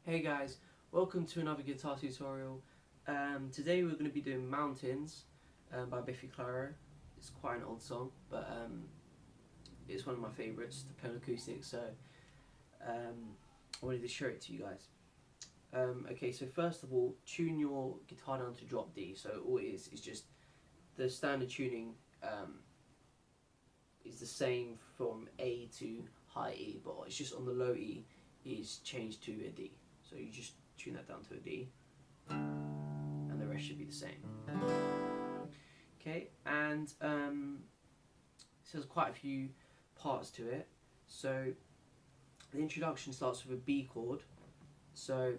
Hey guys, welcome to another guitar tutorial. Today we're going to be doing Mountains by Biffy Clyro. It's quite an old song, but it's one of my favourites to play on acoustic, so I wanted to show it to you guys. Okay, so first of all, tune your guitar down to drop D. So all it is just the standard tuning is the same from A to high E, but it's just on the low E is changed to a D. So you just tune that down to a D, and the rest should be the same. Okay, and so there's quite a few parts to it. So the introduction starts with a B chord. So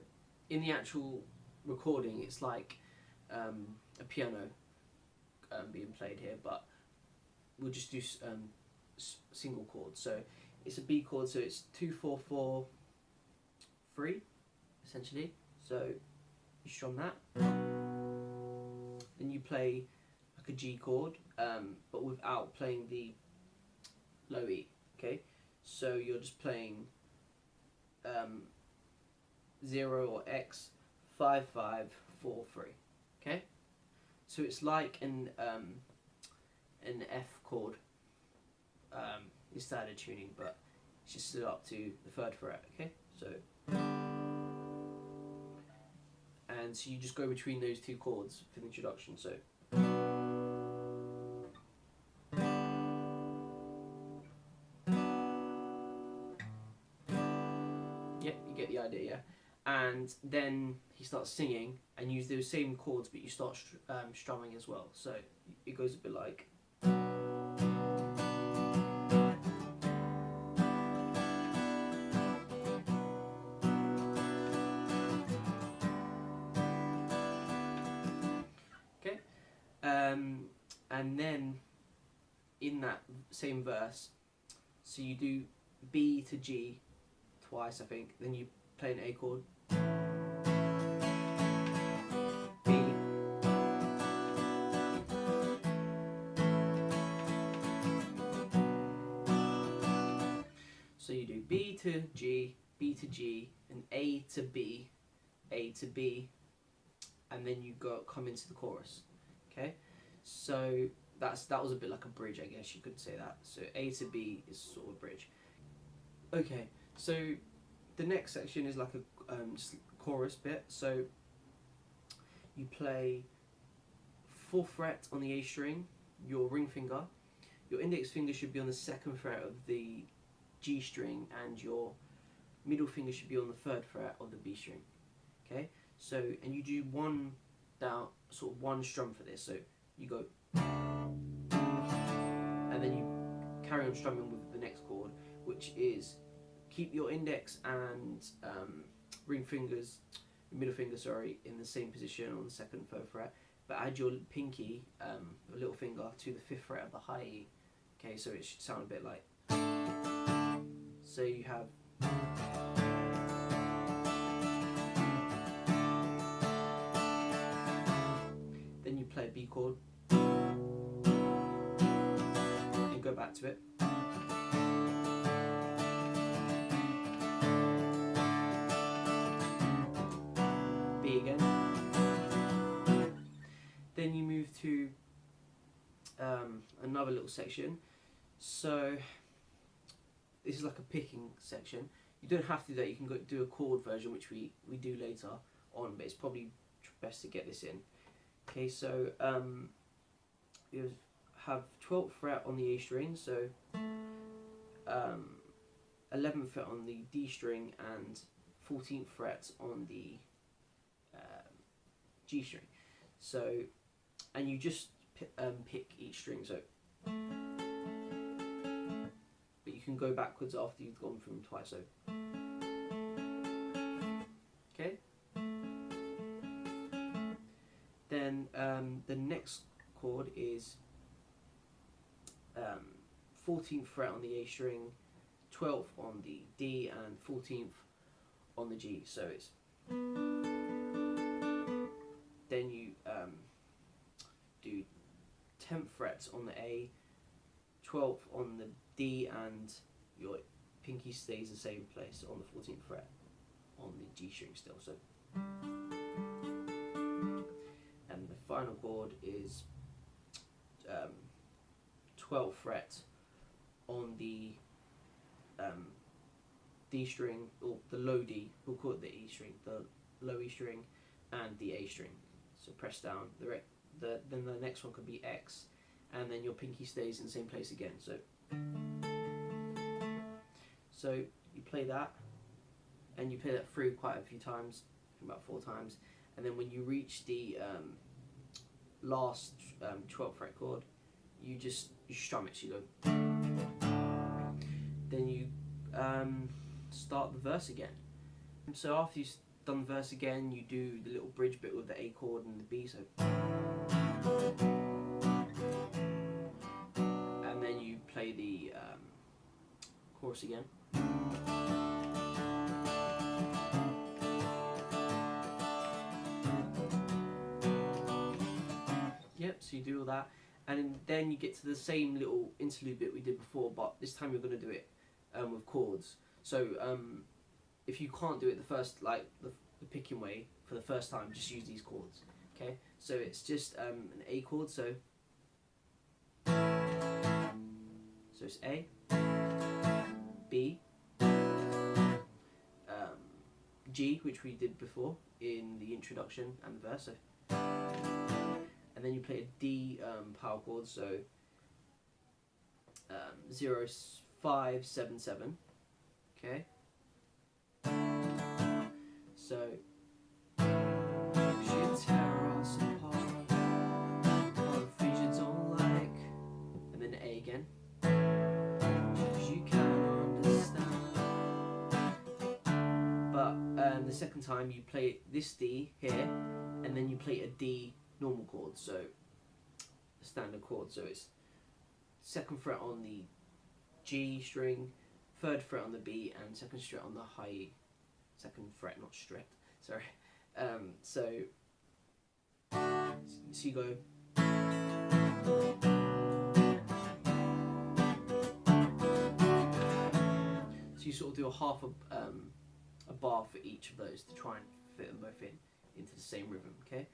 in the actual recording, it's like a piano being played here, but we'll just do single chords. So it's a B chord, so it's 2 4 4 3. Essentially, so you strum that, then you play like a G chord, but without playing the low E. Okay, so you're just playing 0 or X 5 5 4 3. Okay, so it's like an F chord in standard tuning, but it's just stood up to the 3rd fret. Okay, so. And so you just go between those two chords for the introduction. So yeah, you get the idea, yeah. And then he starts singing and use those same chords, but you start strumming as well. So it goes a bit like. And then in that same verse, so you do B to G twice, I think, then you play an A chord, B, so you do B to G, B to G, and A to B, A to B, and then you come into the chorus. Okay, so that was a bit like a bridge, I guess you could say that. So A to B is sort of a bridge. Okay, so the next section is like a chorus bit. So you play 4th fret on the A string, your ring finger, your index finger should be on the 2nd fret of the G string, and your middle finger should be on the 3rd fret of the B string. Okay, so and you do one down, sort of one strum for this. So you go, and then you carry on strumming with the next chord, which is keep your index and ring fingers, middle finger, sorry, in the same position on the 2nd, 3rd fret, but add your pinky, your little finger, to the 5th fret of the high E. Okay, so it should sound a bit like. So you have. Then you play a B chord, and go back to it. B again. Then you move to another little section. So this is like a picking section. You don't have to do that. You can go do a chord version, which we do later on, but it's probably best to get this in. Okay, so you have 12th fret on the A string, so 11th fret on the D string, and 14th fret on the G string. So, and you just pick each string. So, but you can go backwards after you've gone through them twice. So, okay. Then the next chord is 14th fret on the A string, 12th on the D, and 14th on the G. So it's. Then you do 10th frets on the A, 12th on the D, and your pinky stays the same place on the 14th fret. on the G string still. So, and the final chord is 12th fret on the D string, or the low D, we'll call it the E string, the low E string, and the A string. So press down, then the next one could be X, and then your pinky stays in the same place again. So you play that, and you play that through quite a few times, about 4 times, and then when you reach the last 12th fret chord, you strum it. So you go, then you start the verse again. So after you've done the verse again, you do the little bridge bit with the A chord and the B. So, and then you play the chorus again. Yep, so you do all that, and then you get to the same little interlude bit we did before, but this time you're going to do it with chords. So if you can't do it the first, like the picking way for the first time, just use these chords. Okay, so it's just an A chord. So it's A, B, G, which we did before in the introduction and the verse. So, and then you play a D power chord. So 0, 5, 7, 7. Okay. So you tear us apart, things you don't like, and then A again. You can't understand. But the second time you play this D here, and then you play a D normal chord. So a standard chord. So it's 2nd fret on the G string, 3rd fret on the B, and 2nd fret on the high 2nd fret, not stret. Sorry. So you go. So you sort of do a half a bar for each of those to try and fit them both into the same rhythm. Okay,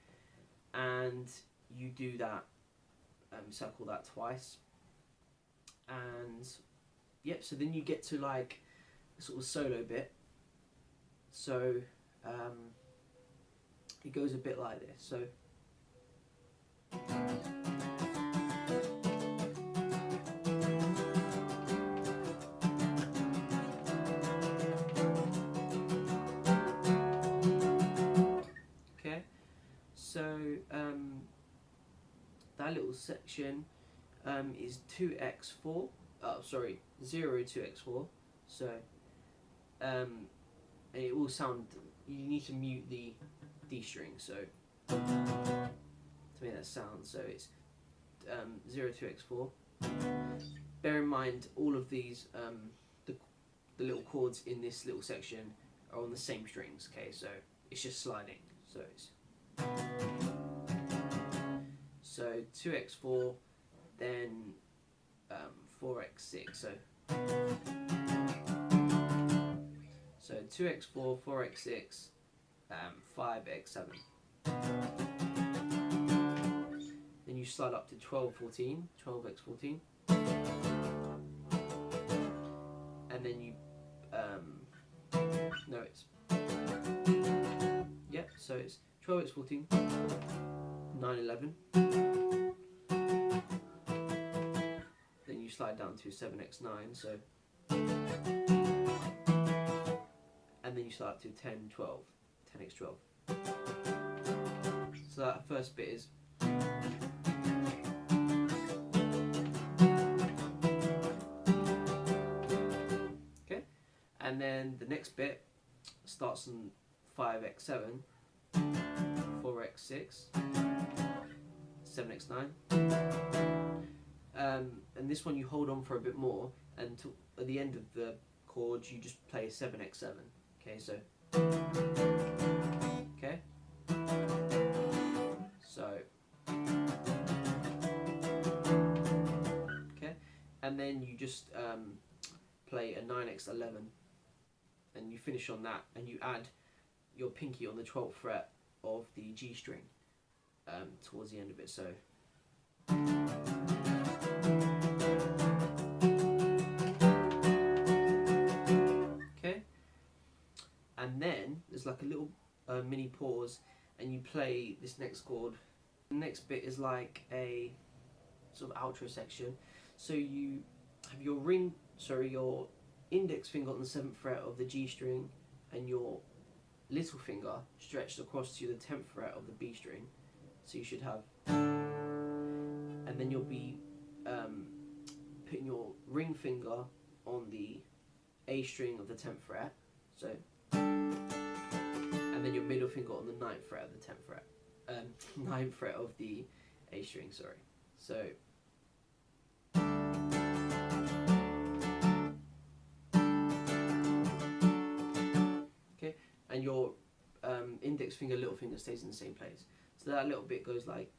and you do that, circle that twice, and yep. So then you get to like a sort of solo bit. So it goes a bit like this. So okay, so that little section is 2x4. Oh, sorry, 0 2x4. So it will sound. You need to mute the D string. So to make that sound. So it's 0 2x4. Bear in mind all of these the little chords in this little section are on the same strings. Okay, so it's just sliding. So it's 2x4, then 4x6. So 2x4, 4x6, 5x7. Then you slide up to 1214, 12x14, and then you no, it's yep. So it's 12x14, 911. Then you slide down to 7x9. So. And then you slide up to 10, 12, 10x12. So that first bit is. Okay, and then the next bit starts on 5x7, 4x6, 7x9. And this one you hold on for a bit more, and at the end of the chords you just play 7x7. Okay, so okay, so okay, and then you just play a 9x11, and you finish on that, and you add your pinky on the 12th fret of the G string towards the end of it. So. Okay, and then there's like a little mini pause, and you play this next chord. The next bit is like a sort of outro section. So you have your your index finger on the 7th fret of the G string, and your little finger stretched across to the 10th fret of the B string. So you should have, and then you'll be putting your ring finger on the A string of the 10th fret. So, and then your middle finger on the 9th fret of the 10th fret. 9th fret of the A string, sorry. So. Okay, and your index finger, little finger stays in the same place. So that little bit goes like,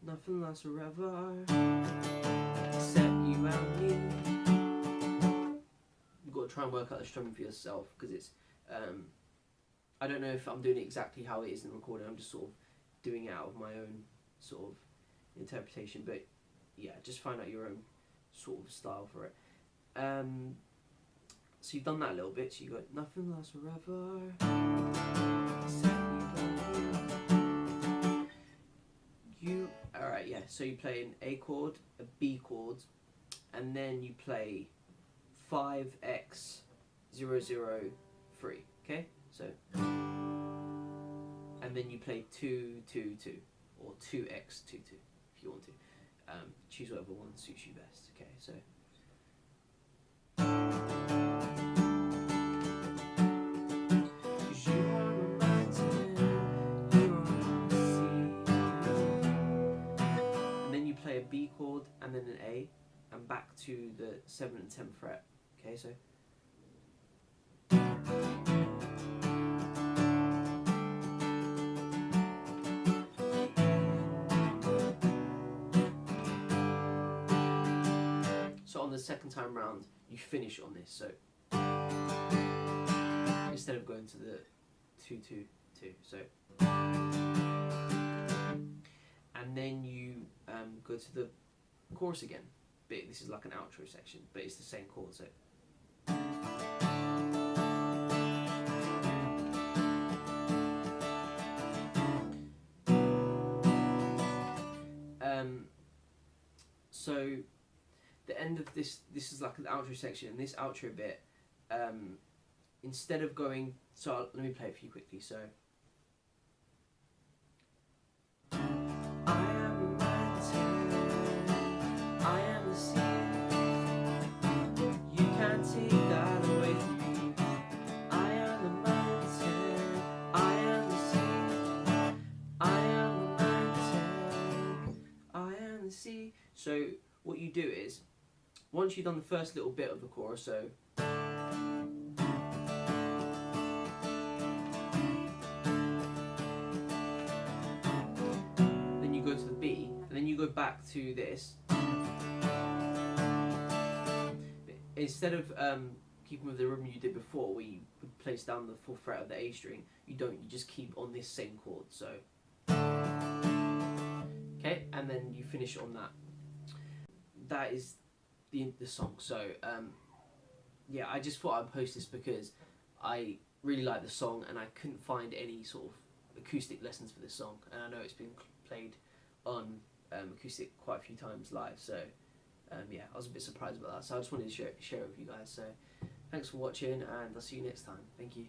nothing lasts forever, except you and me. You've got to try and work out the strumming for yourself, because it's, I don't know if I'm doing it exactly how it is in the recording. I'm just sort of doing it out of my own sort of interpretation. But yeah, just find out your own sort of style for it. So you've done that a little bit. So you got nothing lasts forever, except you. Alright, yeah. So you play an A chord, a B chord, and then you play 5x003. Okay, so. And then you play 2-2-2 or 2x22 if you want to. Choose whatever one suits you best. Okay, so. And then you play a B chord and then an A, and back to the 7th and 10th fret. Okay, so. So on the second time round, you finish on this. So instead of going to the 2-2-2, so, and then you go to the chorus again. But this is like an outro section, but it's the same chord. So. So the end of this is like an outro section, and this outro bit, instead of going, so let me play it for you quickly. So I am the mountain, I am the sea, you can't take that away from me. I am the mountain, I am the sea, I am the mountain, I am the sea. So what you do is, once you've done the first little bit of the chorus, so then you go to the B, and then you go back to this. Instead of keeping with the rhythm you did before, where you would place down the 4th fret of the A string, you don't. You just keep on this same chord. So okay, and then you finish on that. That is the song. So yeah, I just thought I'd post this because I really like the song, and I couldn't find any sort of acoustic lessons for this song, and I know it's been played on acoustic quite a few times live, so yeah, I was a bit surprised about that, so I just wanted to share it with you guys. So thanks for watching, and I'll see you next time. Thank you.